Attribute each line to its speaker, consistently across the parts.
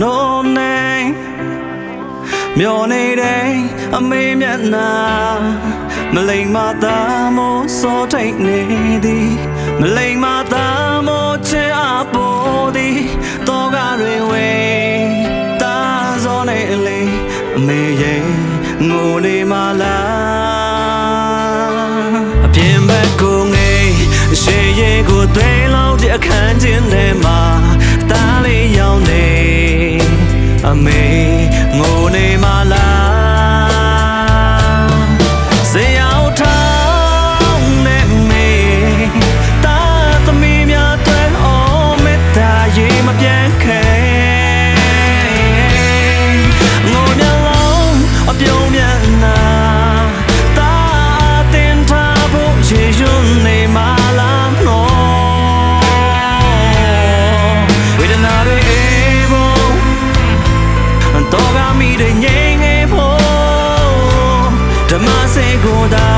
Speaker 1: နိုးနေမျောနေတဲ့ အမေမျက်နှာမလိမ္မာသားမို့စောထိတ်နေသည်မလိမ္မာသားမို့ချစ်အပ်ပေါ်သည်တော့ကတွေဝေတာစောနေလေအမေရဲ့ငိုနေမလားအပြင်ဘက်ကိုငေးရှေ့ရဲ့ကိုသွေးလုံးတဲ့အခန်းချင်းထဲမှာတားလေးရောင်းနေအမေငိုနေမလားဇေယောက်ထောင်းနဲ့မေတာသမီးများတွေအော်မေတ္တာရေမပြန်ခဲငိုမျက်လုံးအပြုံးမျက်နှာတာတင်ထားဖို့ရေရွံ့နေမလားနော်ဝေဒနာတွေတော့ကမိတဲ့ငြိမ်ငယ်ဖို့ဓမ္မစေကိုသာ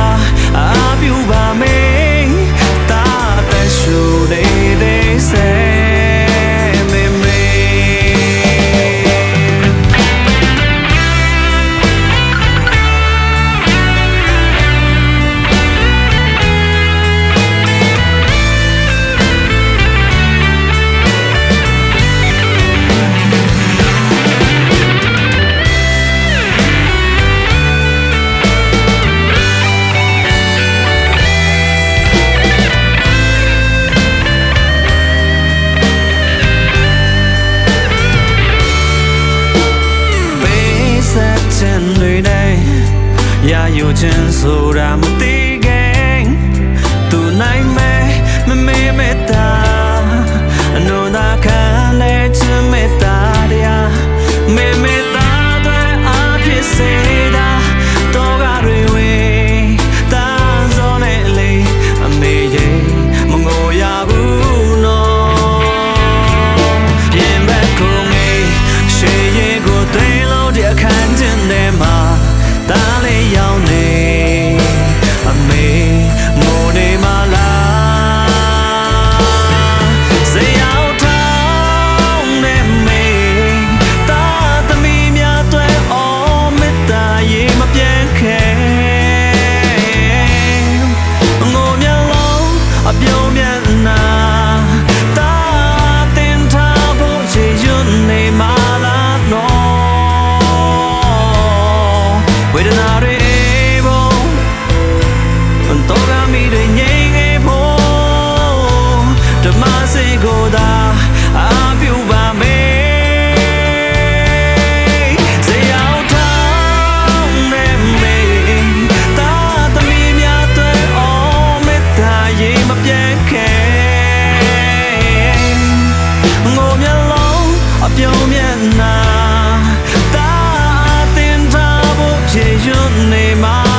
Speaker 1: အပြူပါမေးတာတဲ့ရှူနေတဲ့စေမေမေရာယူခြင်းဆိုတာမသိခင်သူနိုင်မယ်မမေ့မေတ္တာအနုနာခံလဲခြင်းမေတ္တာတရားမေ့မေတ္တာတွေအဖြစ်စေတာတော့ကတွေဝေတာစောနေလေအမေရဲ့မငိုရဘူးနော်ပြင်ဘက်ကိုငေးရှေ့ရဲ့ကိုသွေးလုံးတဲ့အခန်းချင်းထဲမှာတားလေးရောင်းနေအမေငိုနေမလားဇေယောက်ထောင်းနဲ့မေတာသမီးများတွေအော်မေတ္တာရေမပြန်ခဲငိုမျက်လုံးအပြုံးမျက်နှာတာတင်ထားဖို့ရေရွံ့နေမလားနော်ဝေဒနာတွေတော့ကမိတဲ့ငြိမ်ငယ်ဖို့ဓမ္မစေကိုသာအပြူပါမေးဇေယောက်ထောင်းနဲ့မေတာသမီးများတွေအော်မေတ္တာရေမပြန်ခဲငိုမျက်လုံးအပြုံးမျက်နှာတာတင်ထားဖို့ရေရွံ့နေမှာ